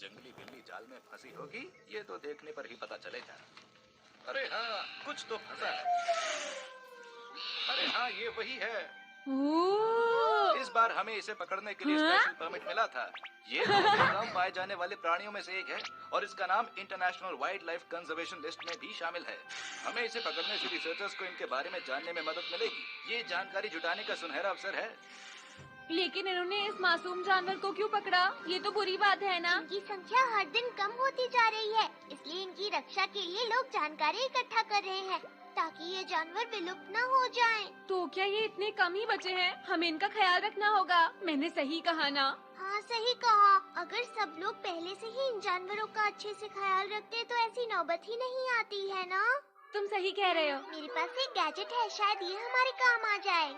जंगली बिल्ली जाल में फंसी होगी, ये तो देखने पर ही पता चलेगा। अरे हाँ, कुछ तो फंसा है। अरे हाँ, ये वही है। इस बार हमें इसे पकड़ने के लिए स्पेशल परमिट मिला था। ये बहुत ही कम पाए जाने वाले प्राणियों में से एक है और इसका नाम international wild life conservation list में भी शामिल है। हमें इसे पकड़ने से रिसर्चर्स को इनके बारे में जानने में मदद मिलेगी। ये जानकारी जुटाने का सुनहरा अवसर है। लेकिन इन्होंने इस मासूम जानवर को क्यों पकड़ा? ये तो बुरी बात है ना? इनकी संख्या हर दिन कम होती जा रही है, इसलिए इनकी रक्षा के लिए लोग जानकारी इकट्ठा कर रहे हैं ताकि ये जानवर विलुप्त न हो जाएं। तो क्या ये इतने कम ही बचे हैं? हमें इनका ख्याल रखना होगा। मैंने सही कहा ना? हाँ सही कहा। अगर सब लोग पहले से ही इन जानवरों का अच्छे से ख्याल रखते तो ऐसी नौबत ही नहीं आती है ना? तुम सही कह रहे हो। मेरे पास एक गैजेट है, शायद ये हमारे काम आ जाए।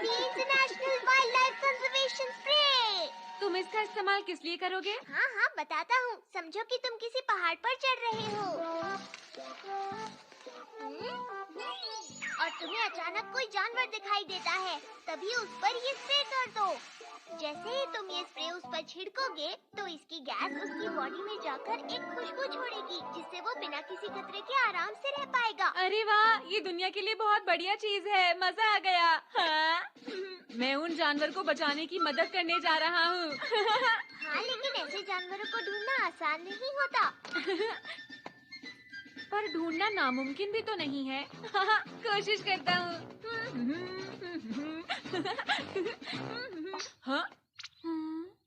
International wild life conservation spray. तुम इसका इस्तेमाल किस लिए करोगे? हाँ हाँ बताता हूँ। समझो कि तुम किसी पहाड़ पर चढ़ रहे हो और तुम्हें अचानक कोई जानवर दिखाई देता है, तभी उस पर ये स्प्रे कर दो। जैसे ही तुम ये स्प्रे उस पर छिड़कोगे तो इसकी गैस उसकी बॉडी में जाकर एक खुशबू छोड़ेगी, जिससे वो बिना किसी खतरे के आराम से रह पाएगा। अरे वाह, ये दुनिया के लिए बहुत बढ़िया चीज है। मजा आ गया। हाँ? मैं उन जानवर को बचाने की मदद करने जा रहा हूँ। हाँ, लेकिन ऐसे जानवरों को ढूंढना आसान नहीं होता। पर ढूंढना नामुमकिन भी तो नहीं है। कोशिश करता हूँ। हाँ?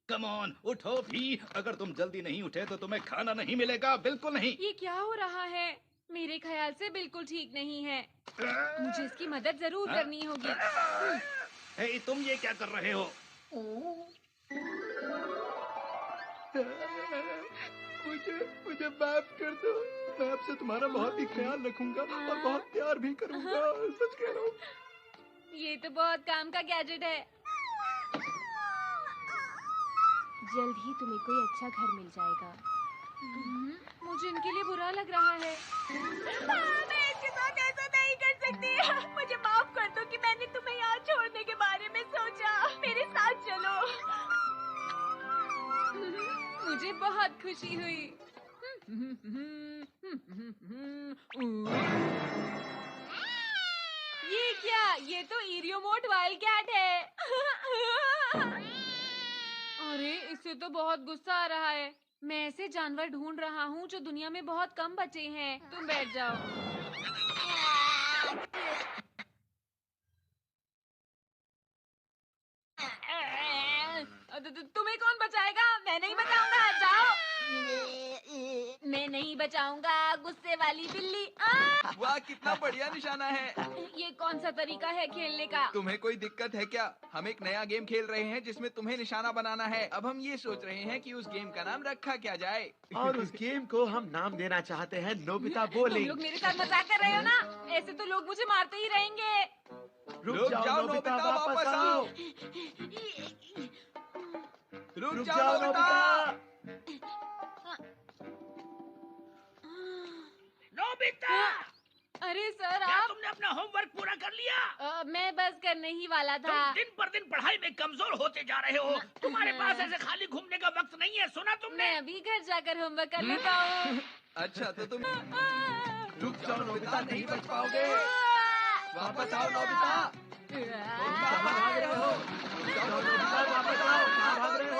कम ऑन, उठो भी। अगर तुम जल्दी नहीं उठे तो तुम्हें खाना नहीं मिलेगा, बिल्कुल नहीं। ये क्या हो रहा है? मेरे ख्याल से बिल्कुल ठीक नहीं है। मुझे इसकी मदद जरूर करनी होगी। हे, तुम ये क्या कर रहे हो? मुझे माफ कर दो। मैं आपसे तुम्हारा बहुत ही ख्याल रखूंगा और बहुत प्यार भी करूंगा। सच कह रहा हूँ। ये तो बहुत काम का गैजेट है। जल्द ही तुम्हें कोई अच्छा घर मिल जाएगा। मुझे इनके लिए बुरा लग रहा है। मैं इसके साथ ऐसा नहीं कर सकती। मुझे माफ कर दो कि मैंने तुम्हें यहाँ छोड़ने के बारे में सोचा। मेरे साथ चलो। मुझे बहुत खुशी हुई। ये क्या? ये तो इरियोमोट वाइल्ड कैट है। अरे, इससे तो बहुत गुस्सा आ रहा है। मैं ऐसे जानवर ढूंढ रहा हूँ जो दुनिया में बहुत कम बचे हैं। तुम बैठ जाओ। तुम्हें कौन बचाएगा? मैं नहीं बचाऊंगा। जाओ। मैं नहीं बचाऊंगा, गुस्से वाली बिल्ली। वाह, कितना बढ़िया निशाना है। ये कौन सा तरीका है खेलने का? तुम्हें कोई दिक्कत है क्या? हम एक नया गेम खेल रहे हैं जिसमें तुम्हें निशाना बनाना है। अब हम ये सोच रहे हैं कि उस गेम का नाम रखा क्या जाए। और उस गेम को हम नाम देना चाहते हैं नोबिता बॉलिंग। तुम लोग मेरे साथ मजाक कर रहे हो ना? ऐसे तो लोग मुझे मारते ही रहेंगे। रुक जाओ नोबिता, वापस आओ। रुक जाओ नोबिता। नोबिता! अरे सर, क्या आप? तुमने अपना होमवर्क पूरा कर लिया? मैं बस करने ही वाला था। तुम दिन पर दिन पढ़ाई में कमजोर होते जा रहे हो। तुम्हारे पास ऐसे खाली घूमने का वक्त नहीं है, सुना तुमने? मैं अभी घर जाकर होमवर्क कर लेता हूँ। अच्छा, तो तुम रुक जाओ नोबिता, नहीं बच पाओगे। वापस आओ नोबिता। तुम कहाँ भाग रहे हो? रुक जाओ नोबिता, वापस आओ। कहाँ भाग रहे हो?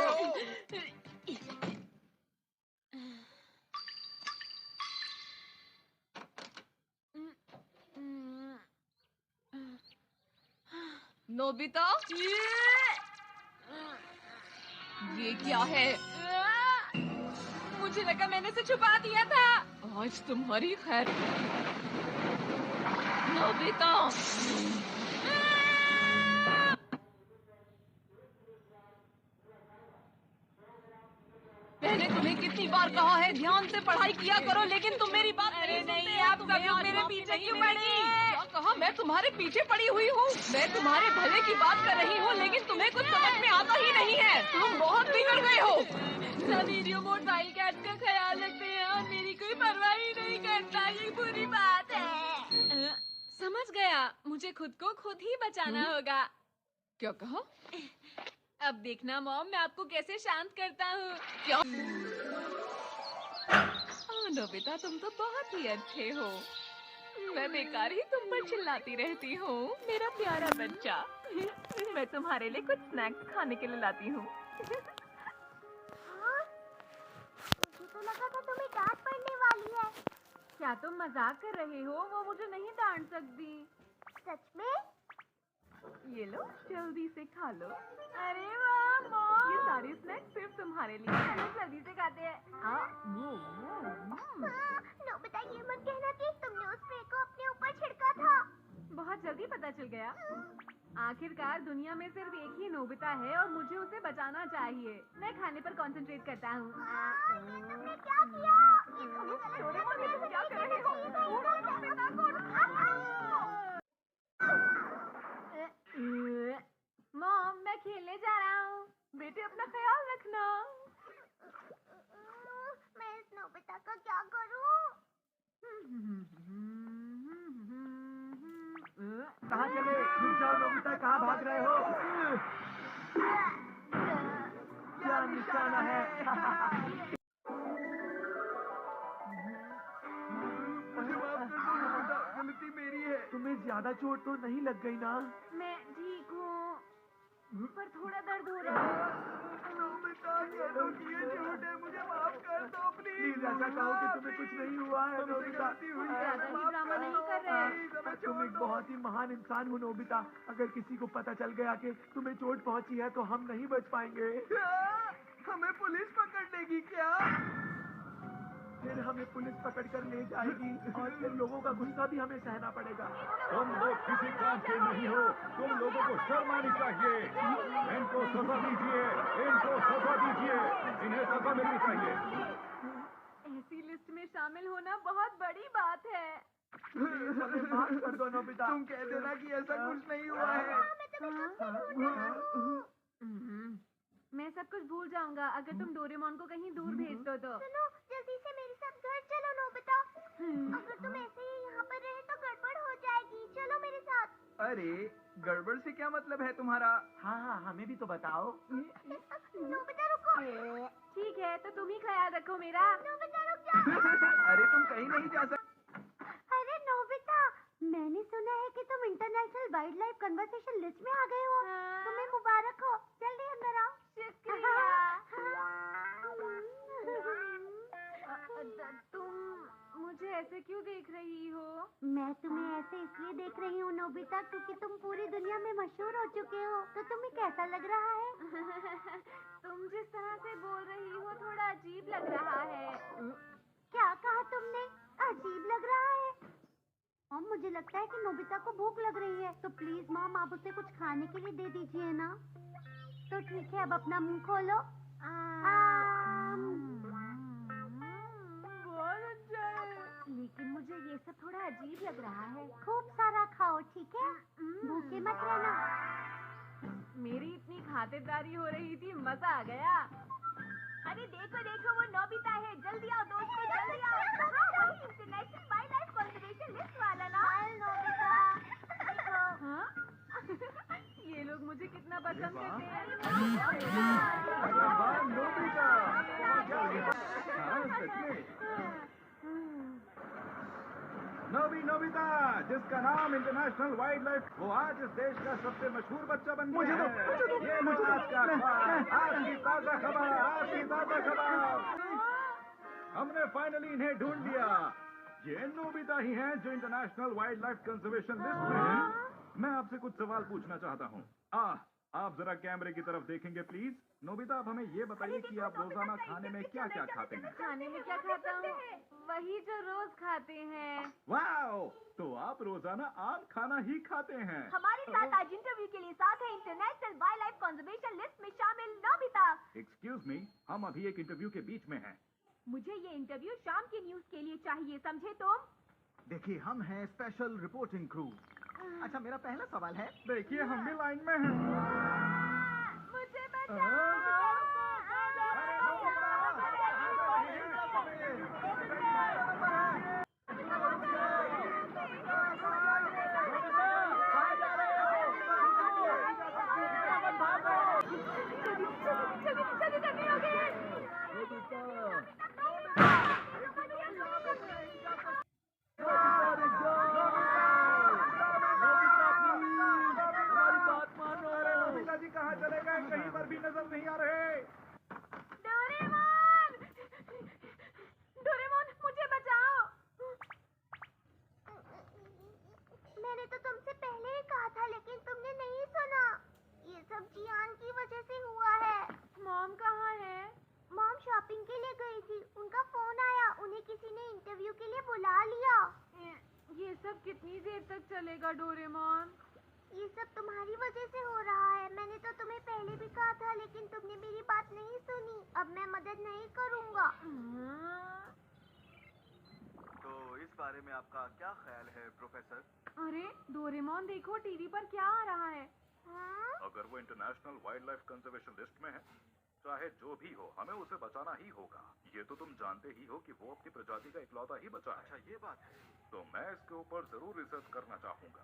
नोबिता, ये क्या है? मुझे लगा मैंने इसे छुपा दिया था। आज तुम्हारी खैर। नोबिता, मैंने तुम्हें कितनी बार कहा है ध्यान से पढ़ाई किया करो, लेकिन तुम मेरी बात नहीं सुनते। आप सब लोग मेरे पीछे क्यों पड़ी? क्या कहा? मैं तुम्हारे पीछे पड़ी हुई हूँ। मैं तुम्हारे भले की बात कर रही हूँ, लेकिन तुम्हें कुछ समझ में आता ही नहीं है। तुम बहुत बिगड़ गए हो। सब इरियोमोट वाइल्ड कैट का ख्याल रखते हैं और मेरी कोई परवाह ही नहीं करता। ये बुरी बात है। समझ गया, मुझे खुद को खुद ही बचाना होगा। क्या कहा? अब देखना मॉम, मैं आपको कैसे शांत करता हूँ। क्या? नोबिता, तुम तो बहुत ही अच्छे हो। मैं बेकार ही तुम पर चिल्लाती रहती हूँ, मेरा प्यारा बच्चा। मैं तुम्हारे लिए कुछ स्नैक्स खाने के लिए लाती हूँ। मुझे तो लगा था तुम्हें डांट पड़ने वाली है। क्या तुम मजाक कर रहे हो? वो मुझे नहीं डांट सकती। सच में? ये लो, जल्दी से खा लो। अरे वाह मॉम, ये सारी स्नैक्स सिर्फ तुम्हारे लिए। चलो जल्दी से खाते हैं। नोबिता, ये मत कहना कि तुमने उस स्प्रे को अपने ऊपर छिड़का था। बहुत जल्दी पता चल गया। आखिरकार दुनिया में सिर्फ एक ही नोबिता है और मुझे उसे बचाना चाहिए। मैं खाने पर कंसंट्रेट करता हूँ। ये तुमने क्या किया? ये तुम्हें क्या कर रहे हो? नोबिता को मॉम, मैं खेलने जा रहा हूँ। बेटे अपना ख्याल रखना। मैं इस नोबिता का क्या करूँ? कहाँ चले? रुक जाओ नोबिता, कहाँ भाग रहे हो? क्या निशाना है? मुझे माफ कर दो नोबिता, गलती मेरी है। तुम्हें ज्यादा चोट तो नहीं लग गई ना? मैं ठीक हूँ, पर थोड़ा दर्द हो रहा है। नोबिता, ये झूठ है, मुझे माफ कर दो प्लीज। ऐसा कहो कि तुम्हें कुछ नहीं हुआ है नोबिता। ज्यादा ही ड्रामा नहीं कर रहे। तुम एक बहुत ही महान इंसान हो नोबिता। अगर किसी को पता चल गया कि तुम्हें चोट पहुंची है तो हम नहीं बच पाएंगे। हमें पुलिस पकड़ लेगी क्या? फिर हमें पुलिस पकड़ कर ले जाएगी और फिर लोगों का गुस्सा भी हमें सहना पड़ेगा। तुम लोग किसी काम के नहीं हो, तुम लोगों को शर्म आनी चाहिए। इनको सजा दीजिए, इनको सजा दीजिए, इन्हें सजा मिलनी चाहिए। ऐसी लिस्ट में शामिल होना बहुत बड़ी बात है। माफ कर दो नोबिता। तुम कह देना कि ऐसा कुछ नहीं हुआ है। मैं सब कुछ भूल जाऊंगा अगर तुम डोरेमोन को कहीं दूर भेज दो तो। सुनो, जल्दी से मेरे साथ घर चलो नोबिता। अगर तुम ऐसे ही यहाँ पर रहे तो गड़बड़ हो जाएगी। चलो मेरे साथ। अरे गड़बड़ से क्या मतलब है तुम्हारा? हाँ, हमें भी तो बताओ। नोबिता रुको। ठीक है, तो तुम ही ख्याल रखो मेरा। नोबिता रुक जाओ। अरे तुम कहीं नहीं जा सकते। अरे नोबिता, मैंने सुना है कि तुम international wild life conversation list में आ गए हो। तुम्हें मुबारक हो। जल्दी अंदर आओ। तुम मुझे ऐसे क्यों देख रही हो? मैं तुम्हें ऐसे इसलिए देख रही हूँ नोबिता, क्योंकि तुम पूरी दुनिया में मशहूर हो चुके हो। तो तुम्हें कैसा लग रहा है? तुम जिस तरह से बोल रही हो थोड़ा अजीब लग रहा है। क्या कहा तुमने? अजीब लग रहा है? मॉम, मुझे लगता है कि नोबिता को भूख लग रही है, तो प्लीज मॉम आप उसे कुछ खाने के लिए दे दीजिए ना। तो ठीक है, अब अपना मुंह खोलो। बहुत अच्छा है, लेकिन मुझे ये सब थोड़ा अजीब लग रहा है। खूब सारा खाओ, ठीक है? भूखे मत रहना। मेरी इतनी खातिरदारी हो रही थी, मजा आ गया। अरे देखो देखो, वो नोबिता है। जल्दी आओ दोस्तों, जल्दी आओ। हाँ, वही international wild life conservation list वाला ना। नोबिता, हाँ? ये लोग मुझे कितना पसंद करते हैं। नोबिता, जिसका नाम इंटरनेशनल वाइल्ड लाइफ, वो आज इस देश का सबसे मशहूर बच्चा बन गया है। ये लो आज का अखबार, आज की ताजा खबर, आज की ताजा खबर। हमने फाइनली इन्हें ढूंढ लिया। ये नोबिता ही हैं जो international wild life conservation list में हैं। मैं आपसे कुछ सवाल पूछना चाहता हूँ। आप जरा कैमरे की तरफ देखेंगे प्लीज। नोबिता, आप हमें ये बताइए कि आप रोजाना खाने में क्या क्या खाते हैं? खाने में क्या खाता हूँ? वही जो रोज खाते हैं। वाओ, तो आप रोजाना आम खाना ही खाते हैं। हमारे साथ आज इंटरव्यू के लिए साथ है international wild life conservation list में शामिल नोबिता। एक्सक्यूज मी, हम अभी एक इंटरव्यू के बीच में हैं। मुझे ये इंटरव्यू शाम के न्यूज के लिए चाहिए, समझे तुम? देखिए, हम हैं स्पेशल रिपोर्टिंग क्रू। अच्छा, मेरा पहला सवाल है। देखिए, हम भी लाइन में हैं। मुझे बचाओ। सब कितनी देर तक चलेगा डोरेमोन? ये सब तुम्हारी वजह से हो रहा है। मैंने तो तुम्हें पहले भी कहा था, लेकिन तुमने मेरी बात नहीं सुनी। अब मैं मदद नहीं करूँगा। तो इस बारे में आपका क्या ख्याल है प्रोफेसर? अरे डोरेमोन देखो, टीवी पर क्या आ रहा है? अगर वो international wild life conservation list में है, चाहे जो भी हो, हमें उसे बचाना ही होगा। ये तो तुम जानते ही हो कि वो अपनी प्रजाति का इकलौता ही बचा है। अच्छा, ये बात है। तो मैं इसके ऊपर जरूर रिसर्च करना चाहूँगा।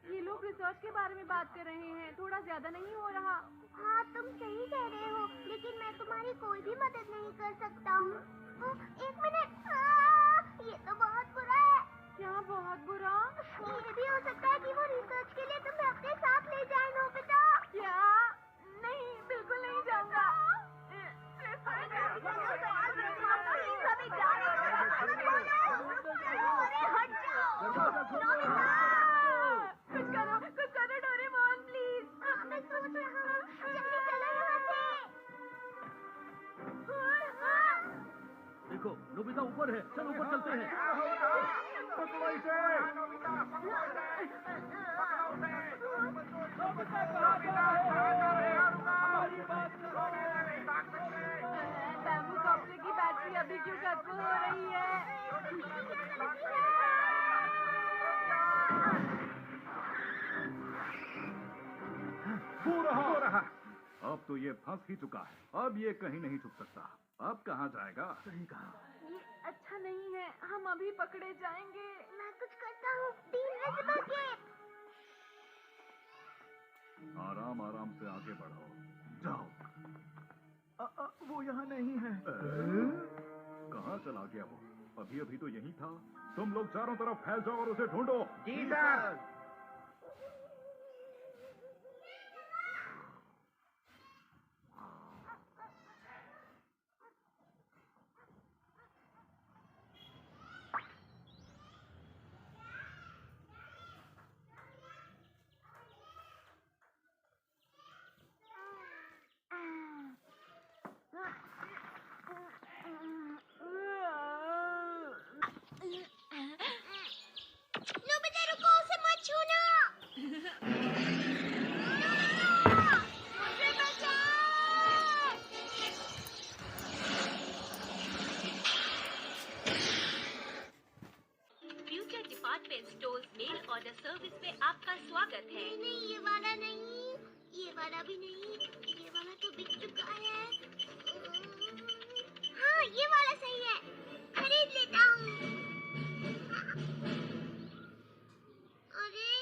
ये लोग रिसर्च के बारे में बात कर रहे हैं, थोड़ा ज्यादा नहीं हो रहा? हाँ, तुम सही कह रहे हो, लेकिन मैं तुम्हारी कोई भी मदद नहीं कर सकता हूँ। एक मिनट, ये तो बहुत बुरा है। क्या बहुत बुरा? ये भी हो सकता है कि वो रिसर्च के लिए तुम्हें अपने साथ ले जाए, नोबिता। क्या? नहीं, बिल्कुल नहीं जाऊंगा। कुछ करो डोरेमोन, प्लीज। मैं सोच रहा हूँ, जल्दी चलो यहाँ से। देखो, नोबिता ऊपर है। चल ऊपर चलते हैं। पकड़ो इसे। बैम्बू कॉप्टर की बैटरी अभी क्यों खत्म हो रही है? हो रहा। अब तो ये फंस ही चुका है। अब ये कहीं नहीं छुप सकता। अब कहाँ जाएगा? सही कहा। ये अच्छा नहीं है, हम अभी पकड़े जाएंगे। मैं कुछ करता हूँ। The invisible gate. आराम आराम से आगे बढ़ो। जाओ। वो यहाँ नहीं है। कहाँ चला गया वो? अभी अभी तो यही था। तुम लोग चारों तरफ फैल जाओ और उसे ढूंढो। जी सर। नोबिता रुको, उसे मत छूना। मुझे बचाओ। Future department stores mail order service में आपका स्वागत है। नहीं, ये वाला नहीं, ये वाला भी नहीं, ये वाला तो बिक चुका है। हाँ, ये वाला सही है, खरीद लेता हूँ। अरे,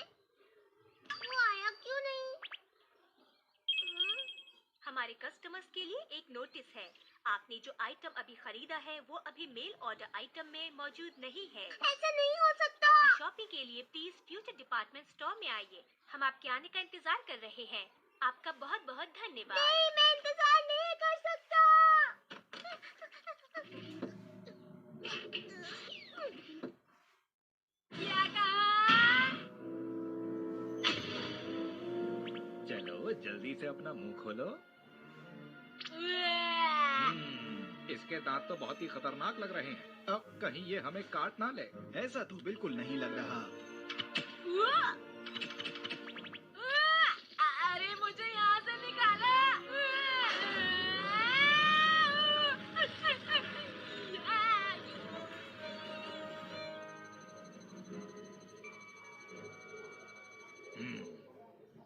वो आया क्यों नहीं? हमारे कस्टमर्स के लिए एक नोटिस है। आपने जो आइटम अभी खरीदा है वो अभी मेल ऑर्डर आइटम में मौजूद नहीं है। ऐसा नहीं हो सकता। शॉपिंग के लिए प्लीज फ्यूचर डिपार्टमेंट स्टोर में आइए। हम आपके आने का इंतजार कर रहे हैं। आपका बहुत बहुत धन्यवाद। नहीं, मैं इंतजार नहीं कर सकता। क्या कहा? चलो जल्दी से अपना मुंह खोलो। इसके दांत तो बहुत ही खतरनाक लग रहे हैं। अब कहीं ये हमें काट ना ले। ऐसा तो बिल्कुल नहीं लग रहा। अरे मुझे यहाँ से निकाला।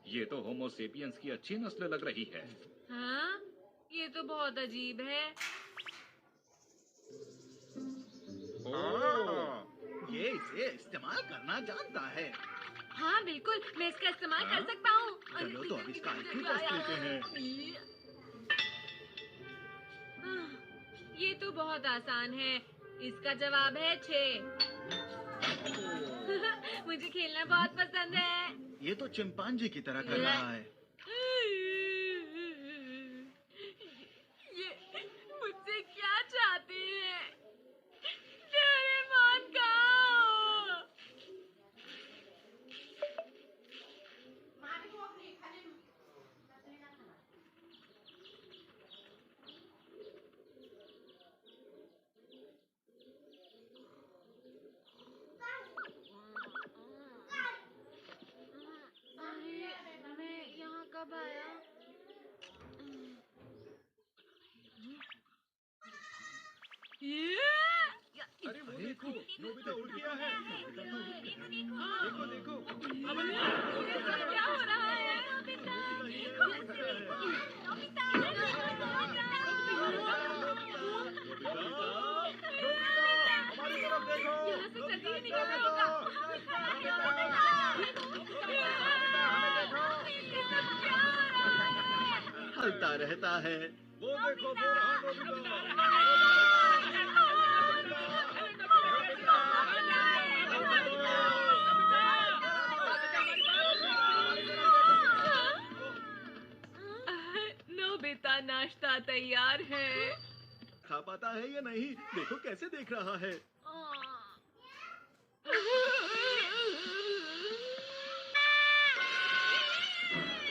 ये तो होमो सेपियंस की अच्छी नस्ल लग रही है। हाँ, ये तो बहुत अजीब है। ये इसे इस्तेमाल करना जानता है। हाँ बिल्कुल, मैं इसका इस्तेमाल कर सकता हूँ। चलो तो अब इसका IQ टेस्ट लेते हैं। ये तो बहुत आसान है। इसका जवाब है 6। मुझे खेलना बहुत पसंद है। ये तो चिंपांजी की तरह कर रहा है। ये मुझसे क्या चाहते हैं? डोरेमोन कहाँ? अरे वो देखो, नोबिता उड़ गया है। देखो देखो। क्या हो रहा है? हमारी तरफ देखो। यहाँ से जल्दी ही निकलना होगा। हलता रहता है। वो देखो, वो रहा नोबिता। नोबिता नाश्ता तैयार है। खा पाता है या नहीं? देखो कैसे देख रहा है।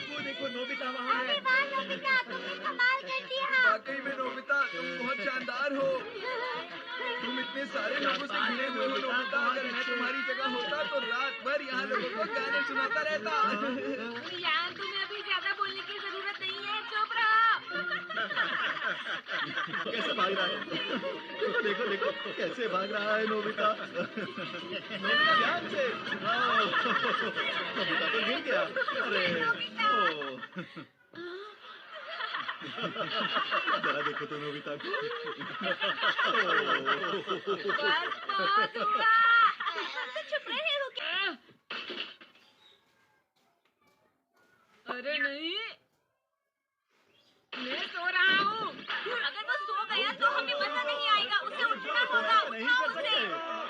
वो देखो नोबिता वहाँ है। वाह नोबिता, तुमने कमाल कर दिया। वाकई में नोबिता, तुम बहुत शानदार हो। तुम इतने सारे लोगों से घिरे हुए हो नोबिता। अगर मैं तुम्हारी जगह होता तो रात भर यहाँ लोगों को गाने सुनाता रहता। यार तुम्हें अभी ज्यादा बोलने की जरूरत नहीं है, चुप रहो। कैसे भाग रहा है? देखो देखो देखो कैसे भाग रहा है नोबिता। नोबिता ध्यान से। नोबिता तो गिर गया। अरे जरा देखो तो नोबिता को। बस बहुत हुआ। चुप रहे हो क्या? अरे नहीं, मैं सो रहा हूँ। अगर वो सो गया तो हमें मजा नहीं आएगा, उसे उठना होगा। नहीं कर सकते।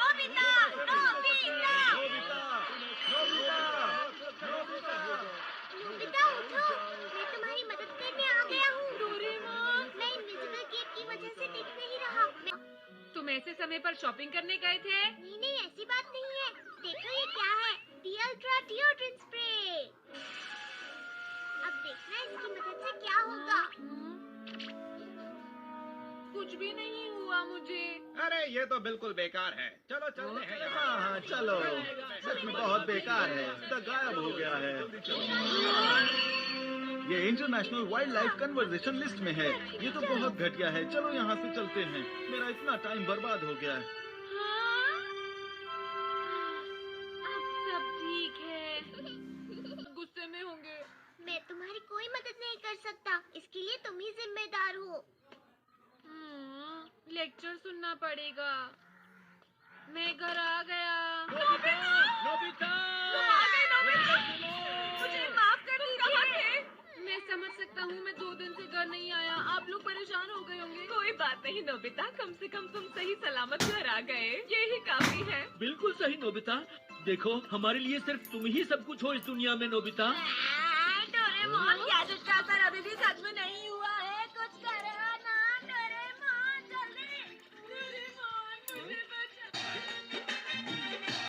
Nobita, Nobita. नोबिता उठो, मैं तुम्हारी मदद करने आ गया हूँ। डोरेमोन, मैं इनविजिबल गेट की वजह से दिख नहीं रहा। तुम ऐसे समय पर शॉपिंग करने गए थे? नहीं नहीं, ऐसी बात नहीं है। देखो ये क्या है, डी अल्ट्रा डिओड्रेंट स्प्रे। अब देखना इसकी मदद से क्या होगा। कुछ भी नहीं हुआ मुझे। अरे ये तो बिल्कुल बेकार है। चलो चलते हैं यहाँ। हाँ हाँ चलो। सच में बहुत बेकार है। तो गायब हो गया है। ये international wild life conversation list में है। ये तो बहुत घटिया है। चलो यहाँ से चलते हैं। मेरा इतना टाइम बर्बाद हो गया है। हाँ? अब सब ठीक है। गुस्से में होंगे। मैं तुम्हारी कोई मदद नहीं कर सकता, इसके लिए तुम ही जिम्मेदार हो। लेक्चर सुनना पड़ेगा। मैं घर आ गया। नोबिता। मुझे माफ कर दीजिए। मैं समझ सकता हूँ, मैं 2 दिन से घर नहीं आया। आप लोग परेशान हो गए होंगे। कोई बात नहीं नोबिता, कम से कम तुम सही सलामत घर आ गए, यही काफी है। बिल्कुल सही नोबिता। देखो हमारे लिए सिर्फ तुम ही सब कुछ हो इस दुनिया में नोबिता।